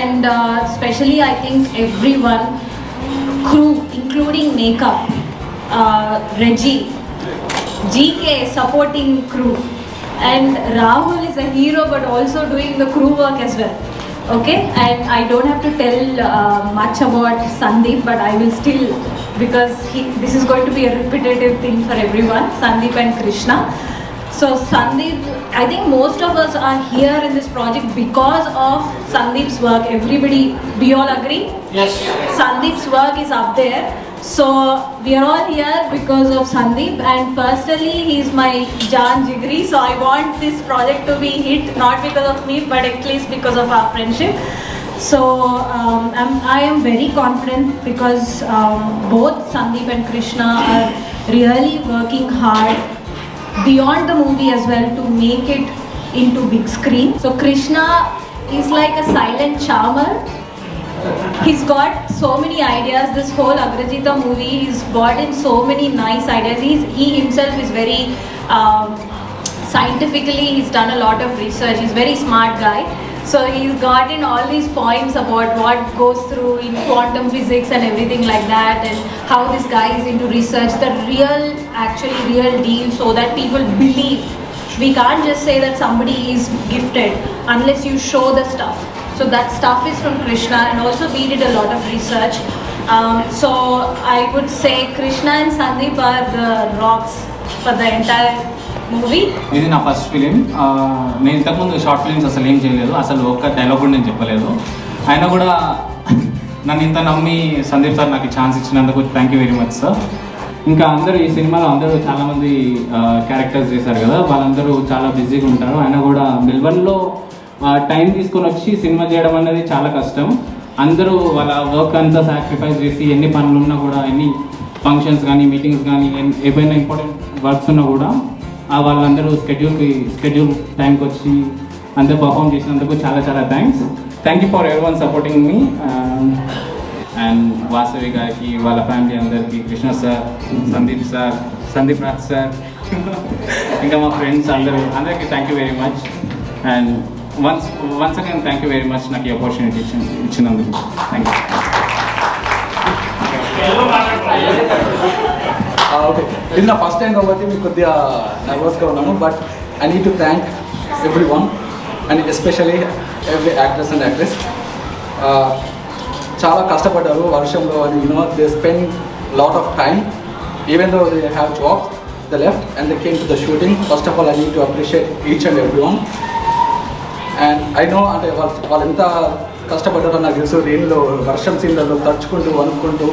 and especially I think everyone, crew including makeup, Reggie, GK supporting crew, and Rahul is a hero but also doing the crew work as well. Okay, and I don't have to tell much about Sandeep, but I will still, because this is going to be a repetitive thing for everyone, Sandeep and Krishna. So Sandeep, I think most of us are here in this project because of Sandeep's work. Everybody, we all agree? Yes. Sandeep's work is up there. So we are all here because of Sandeep, and personally he is my Jaan Jigri, so I want this project to be hit, not because of me but at least because of our friendship. So I am very confident because both Sandeep and Krishna are really working hard beyond the movie as well to make it into big screen. So Krishna is like a silent charmer. He's got so many ideas. This whole Agrajita movie, he's brought in so many nice ideas. He himself is very scientifically, he's done a lot of research. He's a very smart guy. So he's got in all these points about what goes through in quantum physics and everything like that, and how this guy is into research, the real deal, so that people believe. We can't just say that somebody is gifted unless you show the stuff. So that stuff is from Krishna, and also we did a lot of research. So I would say Krishna and Sandeep are the rocks for the entire movie. ఇది నా first film. నేను ఇంతకుముందు short films అసలు ఏం చేయలేదు, అసలు ఒక్క dialogue కూడా నేను చెప్పలేదు. అయినా కూడా నన్ను ఇంత నమ్మి సందీప్ సార్ నాకు ఛాన్స్ ఇచ్చినందుకు thank you very much sir. ఇంకా అందరూ ఈ సినిమాలో అందరూ చాలామంది క్యారెక్టర్స్ చేశారు కదా, వాళ్ళందరూ చాలా బిజీగా ఉంటారు. అయినా కూడా మెల్బర్న్లో టైం తీసుకొని వచ్చి సినిమా చేయడం అనేది చాలా కష్టం. అందరూ వాళ్ళ వర్క్ అంతా సాక్రిఫైస్ చేసి ఎన్ని పనులు ఉన్నా కూడా, ఎన్ని ఫంక్షన్స్ కానీ మీటింగ్స్ కానీ ఏవైనా ఇంపార్టెంట్ వర్క్స్ ఉన్నా కూడా వాళ్ళందరూ స్కెడ్యూల్ టైంకి వచ్చి అందరూ పర్ఫామ్ చేసినందుకు చాలా చాలా థ్యాంక్ యూ ఫర్ ఎవరి one supporting me. And Vasavi గారికి, వాళ్ళ ఫ్యామిలీ అందరికీ, కృష్ణ సార్, సందీప్ రాజ్ సార్, ఇంకా మా ఫ్రెండ్స్ అందరికీ thank you very much. And once again thank you very much నాకు ఈ ఆపర్చునిటీ ఇచ్చినందుకు. Thank you. ఓకే, ఇది నా ఫస్ట్ టైం కాబట్టి మీకు కొద్దిగా నర్వస్గా ఉన్నాను, but I need to thank every one and especially every actors and actress. చాలా కష్టపడ్డారు వర్షంలో, అని they spend lot of time even though they have jobs, they left and they came to the shooting. First of all I need to appreciate each and every one. And I know అంటే వాళ్ళు ఎంత కష్టపడ్డారో నాకు తెలుసు, రెయిన్లో వర్షం సీన్లలో తడుచుకుంటూ అనుకుంటూ.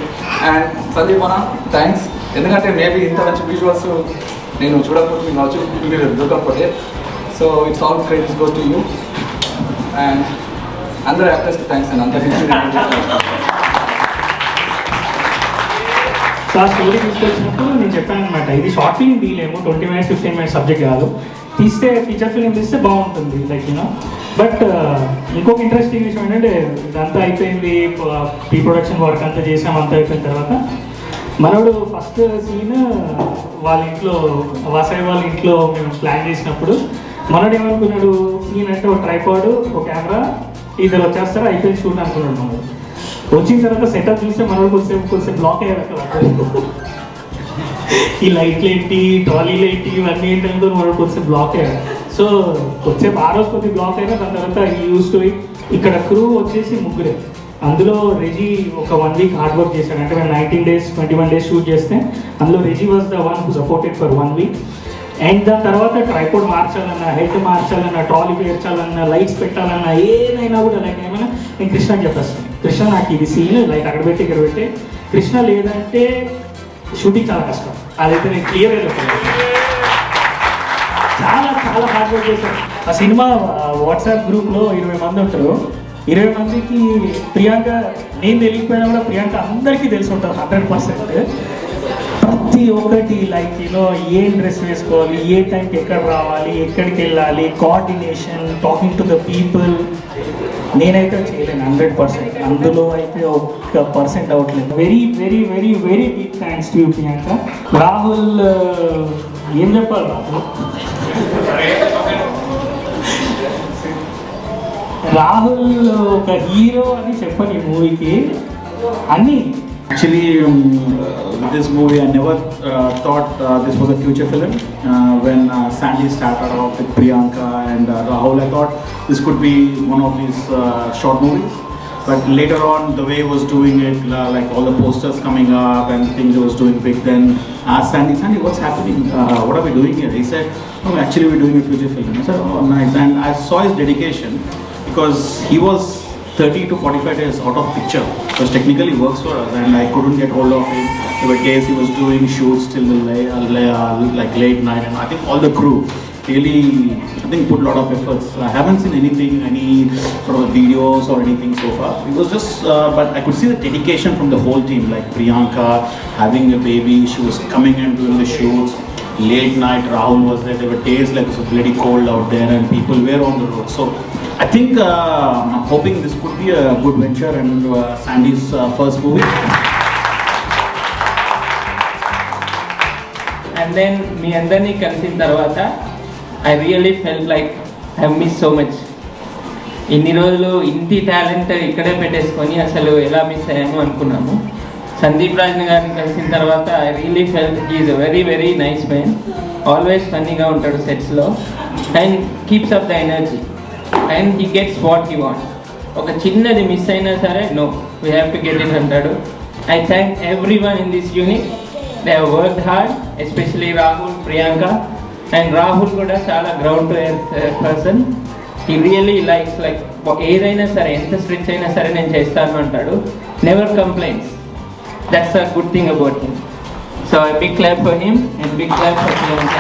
And Sandeep అన్న thanks, ఎందుకంటే maybe ఇంత మంచి విజువల్స్ నేను చూడకపోతే మీరు దొరకకపోతే. So it's all credits goes to you. And అందరూ యాక్టర్స్కి థ్యాంక్స్ అండి. అందరికీ సో ఆ స్టోరీ తీసుకొచ్చినప్పుడు నేను చెప్పాను అనమాట, ఇది షార్ట్ ఫిల్మ్ తీయలేము, 20 minutes 15 minutes సబ్జెక్ట్ కాదు, తీస్తే ఫీచర్ ఫిల్మ్ తీస్తే బాగుంటుంది లైక్ యూనో. బట్ ఇంకొక ఇంట్రెస్టింగ్ విషయం ఏంటంటే, ఇదంతా అయిపోయింది, ప్రీ ప్రొడక్షన్ వర్క్ అంతా చేసాం, అంతా అయిపోయిన తర్వాత మనోడు ఫస్ట్ సీన్ వాళ్ళ ఇంట్లో, వాసవి వాళ్ళ ఇంట్లో మేము ప్లాన్ చేసినప్పుడు మనోడు ఏమనుకున్నాడు, సీన్ అంటే ఒక ట్రైపాడ్, ఒక కెమెరా, ఇద్దరు వచ్చేస్తారు, అయిపోయింది షూట్ అనుకున్నాడు. మనోడు వచ్చిన తర్వాత సెటప్ చూస్తే మనోడు కొంచెం బ్లాక్ అయ్యారు అక్కడ. ఈ లైట్లు ఏంటి, ట్రాలీలు ఏంటి, ఇవన్నీ ఏంటంటే మనోడు కొంచెం బ్లాక్ అయ్యారు. సో కొంచెం ఆ రోజు కొద్దిగా బ్లాక్ అయినా, దాని తర్వాత ఈ యూస్ టు ఇట్. ఇక్కడ క్రూ వచ్చేసి ముగ్గురే, అందులో రెజీ ఒక 1 week హార్డ్ వర్క్ చేశాడు. అంటే మేము 19 days 21 days షూట్ చేస్తే అందులో Reji was the one who supported for 1 week. And దాని తర్వాత ట్రైపోడ్ మార్చాలన్నా, హెడ్ మార్చాలన్నా, ట్రాలీ పేర్చాలన్నా, లైట్స్ పెట్టాలన్నా, ఏదైనా కూడా లైక్ ఏమైనా నేను కృష్ణకి చెప్పేస్తాను, కృష్ణ నాకు ఇది సీన్ లైట్ అక్కడ పెట్టి ఇక్కడ పెట్టి, కృష్ణ లేదంటే షూటింగ్ చాలా కష్టం. అదైతే నేను క్లియర్గా చెప్పాను. చాలా చాలా హార్డ్ వర్క్ చేశాను. ఆ సినిమా వాట్సాప్ గ్రూప్లో 20 మంది ఉంటారు. 20 మందికి ప్రియాంక, నేను తెలియకపోయినా కూడా ప్రియాంక అందరికీ తెలిసి ఉంటుంది 100%. ప్రతి ఒక్కటి లైక్ యూనో ఏం డ్రెస్ వేసుకోవాలి, ఏ టైంకి ఎక్కడ రావాలి, ఎక్కడికి వెళ్ళాలి, coordination, talking to the people. నేనైతే చేయలేను 100%, అందులో అయితే 1% అవ్వట్లేదు. Very very very very big thanks to you Priyanka. Rahul ఏం చెప్పాలి రాహుల్, రాహుల్ ఒక హీరో అని చెప్పని ఈ మూవీకి అన్నీ. Actually, with this movie, I never thought this was a future film. When Sandy started off with Priyanka and Rahul, I thought this could be one of these short movies. But later on, the way he was doing it, like all the posters coming up and things he was doing big, then asked Sandy, what's happening? What are we doing here? He said, no, actually we're doing a future film. I said, oh, nice. And I saw his dedication because he was 30 to 45 days out of picture because technically works for us and I couldn't get hold of him. There were days he was doing shoots till like late night, and I think all the crew really, I think, put a lot of efforts. I haven't seen anything, any sort of videos or anything so far. It was just, but I could see the dedication from the whole team, like Priyanka having a baby, she was coming and doing the shoots. Late night, Rahul was there. There were days like it was bloody cold out there and people were on the road. So I think I'm hoping this could be a good venture and Sandy's first movie. And then మీ అందరినీ కలిసిన తర్వాత I really felt like I miss so much. ఇన్ని రోజులు ఇంటి talent ఇక్కడే పెట్టేసుకొని అసలు ఎలా మిస్ అయ్యాము అనుకున్నాము. సందీప్ రాజ్ని గారిని కలిసిన తర్వాత I really felt he's a very very nice man. Always ఫన్నీగా ఉంటాడు సెట్స్లో and keeps up the energy and he gets what he want. ఒక చిన్నది మిస్ అయినా సరే no we have to get it అంటాడు. I thank every one in this unit. They have worked hard, especially Rahul, Priyanka. And Rahul కూడా చాలా ground to earth person. He really likes like ఏదైనా సరే ఎంత స్ట్రిచ్ అయినా సరే నేను చేస్తాను అంటాడు. Never complaints. That's a good thing about him. So I big clap for him and big clap for Priyanka.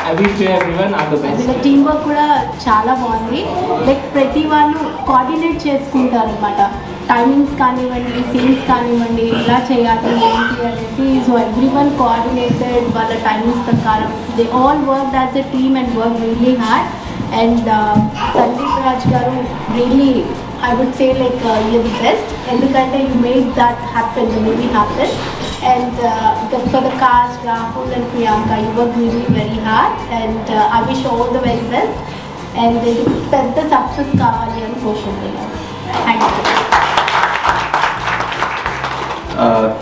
I wish you everyone all the best. వీళ్ళ team work కూడా చాలా బాగుంది. లైక్ ప్రతి వాళ్ళు కోఆర్డినేట్ చేసుకుంటారు అనమాట. టైమింగ్స్ కానివ్వండి, సీన్స్ కానివ్వండి, ఇలా చేయాలి ఏంటి అనేసి. సో ఎవ్రీ వన్ కోఆర్డినేటెడ్ వాళ్ళ టైమింగ్స్ ప్రకారం. They all work as a team and work really hard. And Sandeep Raj గారు really I would say like you're the best. ఎందుకంటే you made that happen, the movie happen. And for the cast, Rahul and Priyanka, you worked really very hard. And I wish you all the very best. And పెద్ద success కావాలి అని కోరుకుంటున్నాను. Thank you.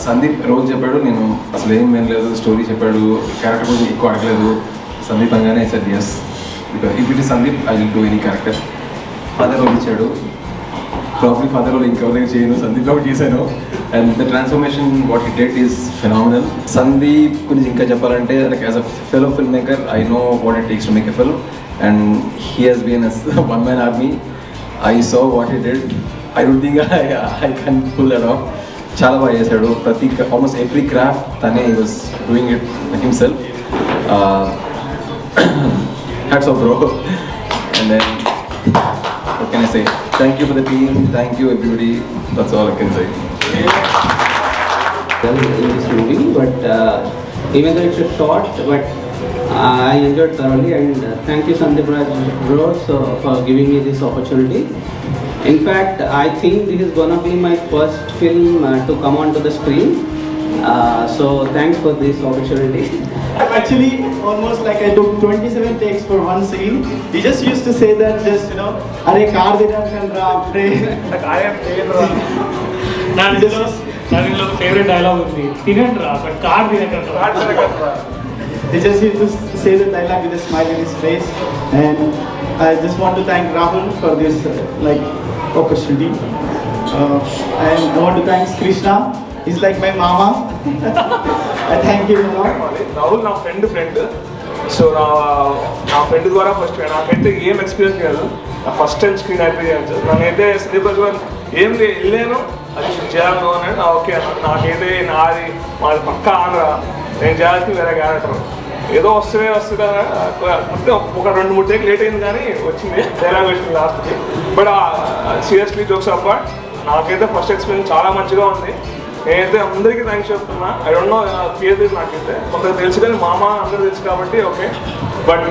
Sandeep role చెప్పాడు, నేను అసలు ఏం వినలేదు. Story చెప్పాడు, క్యారెక్టర్ గురించి ఎక్కువ అడగలేదు. సందీప్ అనగానే sir yes, because if it is Sandeep I will do any character. Father role ఇచ్చాడు, ప్రాబ్లీ ఫాదర్ రోల్ ఇంకెవరైనా చేయను, సందీప్ కాబట్టి చేశాను. And the transformation what he did is phenomenal. Sandeep గురించి ఇంకా చెప్పాలంటే like as a fellow film maker I know what it takes to make a film. And he has been a one man army. I saw what he did. I don't think I can pull that off. చాలా బాగా చేశాడు. ప్రతి almost every craft తనే he was doing it himself. Hats off bro. And then what can I say? Thank you for the team. Thank you everybody. That's all I can say. In this movie, but even though it's a short, but I enjoyed thoroughly, and thank you Sandeep Raj bro for giving me this opportunity. In fact, I think this is gonna be my first film to come onto the screen. So thanks for this opportunity. Actually, almost like I took 27 takes for one scene. He just used to say that, just you know, "Arey car dinner kan ra apne." Like I am Pedro. నా ఇందులో favourite dialogue ఉంది, తినండి రా but car తినకండి. He just used to say the dialogue with a smile in his face. And I just want to thank Rahul for this like opportunity. And I want to thank Krishna. He's like my mama. I thank him a lot. Rahul నా friend. So నా friend ద్వారా first నాకైతే ఏం experience కాదు. నా first time screen experience. నాకైతే సందీప్ రాజ్ ఏం వెళ్ళాను అది చేయాలను అని ఓకే అన్నాడు. నాకైతే మాది పక్కా ఆంధ్ర, నేను చేయాల్సింది వేరే క్యారెక్టర్. ఏదో వస్తుంది అంటే ఒక 2-3 టేక్ లేట్ అయింది కానీ వచ్చింది డైలాగ్ వచ్చింది లాస్ట్కి. బట్ సీరియస్లీ జోక్స్ అపార్ట్ నాకైతే ఫస్ట్ ఎక్స్పీరియన్స్ చాలా మంచిగా ఉంది. నేనైతే అందరికీ థ్యాంక్స్ చెప్తున్నా. ఐ డోంట్ నో పేరు నాకైతే కొంత తెలుసు కానీ మామ అందరూ తెలుసు కాబట్టి okay. But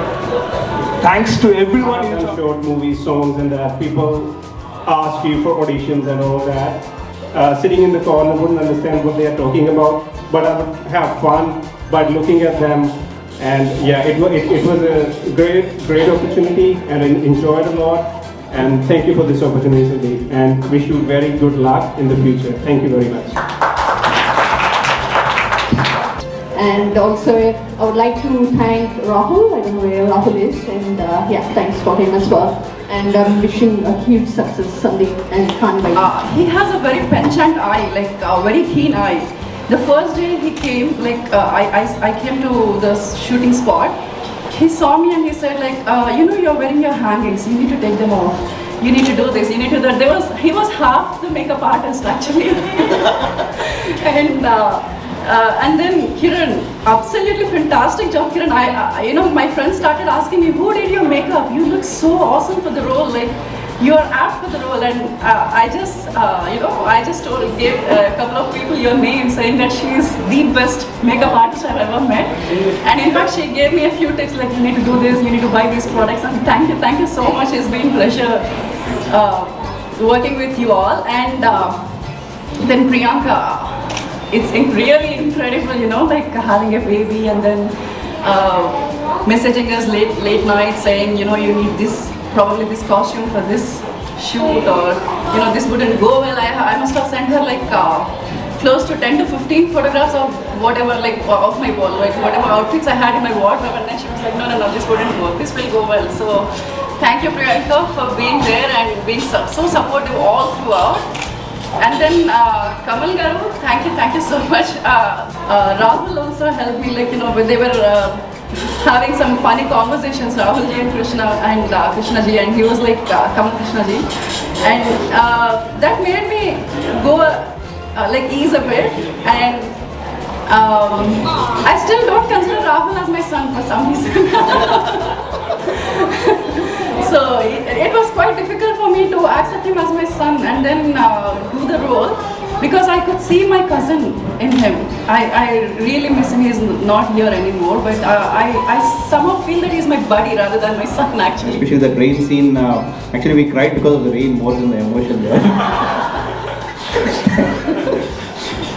thanks to every one. Short movie songs and that people ask you for auditions and all that. Sitting in the corner wouldn't understand what they are talking about, but I would have fun by looking at them. And yeah, it was a great opportunity and I enjoyed a lot. And thank you for this opportunity, Sandeep, and wish you very good luck in the future. Thank you very much. And also, I would like to thank Rahul. I don't know where Rahul is, and yeah, thanks for him as well. And I'm wishing a huge success, Sandeep, and can't wait. He has a very penchant eye, like a very keen eye. The first day he came, like I came to the shooting spot. He saw me and he said, like, you know, you're wearing your hangings. You need to take them off. You need to do this. You need to do that. He was half the makeup artist actually, and then Kiran, absolutely fantastic job, Kiran. You know, my friends started asking me, who did your makeup? You look so awesome for the role. Like, you are apt for the role. And I just gave a couple of people your name, saying that she is the best makeup artist I've ever met. And in fact, she gave me a few tips, like, you need to do this, you need to buy these products. And thank you so much. It's been a pleasure working with you all. And then Priyanka. It's really incredible, you know, like having a baby and then messaging us late night saying, you know, you need this, probably this costume for this shoot, or, you know, this wouldn't go well. I must have sent her like close to 10 to 15 photographs of whatever, like of my wall, like whatever outfits I had in my wardrobe, and then she was like, no, this wouldn't work, this will go well. So thank you, Priyanka, for being there and being so supportive all throughout. And then Kamal Garu, thank you so much. Rahul also helped me, like, you know, when they were having some funny conversations, Rahul ji and Krishna ji, and he was like, Kamal Krishna ji. And that made me go, like, ease a bit. And I still don't consider Rahul as my son for some reason. So it was quite difficult for me to accept him as my son and then do the role, because I could see my cousin in him. I really miss him. He's not here anymore, but I somehow feel that he's my buddy rather than my son, actually. Especially the rain scene. Actually, we cried because of the rain more than the emotion there.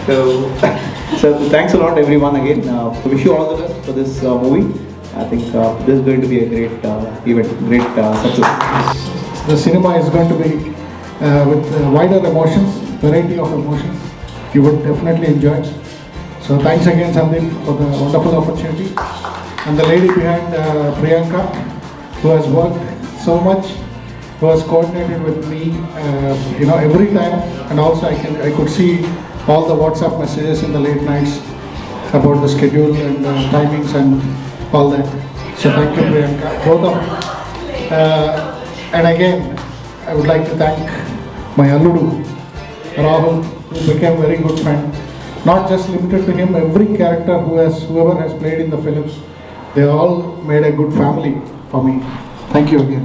So thanks a lot, everyone, again. Wish you all the best for this movie. I think this is going to be a great event, great success. The cinema is going to be with wider emotions, variety of emotions. You would definitely enjoy. So thanks again, Sandeep, for the wonderful opportunity. And the lady behind Priyanka, who has worked so much, who has coordinated with me, you know, every time. And also I could see all the WhatsApp messages in the late nights about the schedule and timings and all that. So thank you, Priyanka, both of you. And again, I would like to thank my Alludu, Rahul, who became a very good friend. Not just limited to him, every character whoever has played in the film, they all made a good family for me. Thank you again.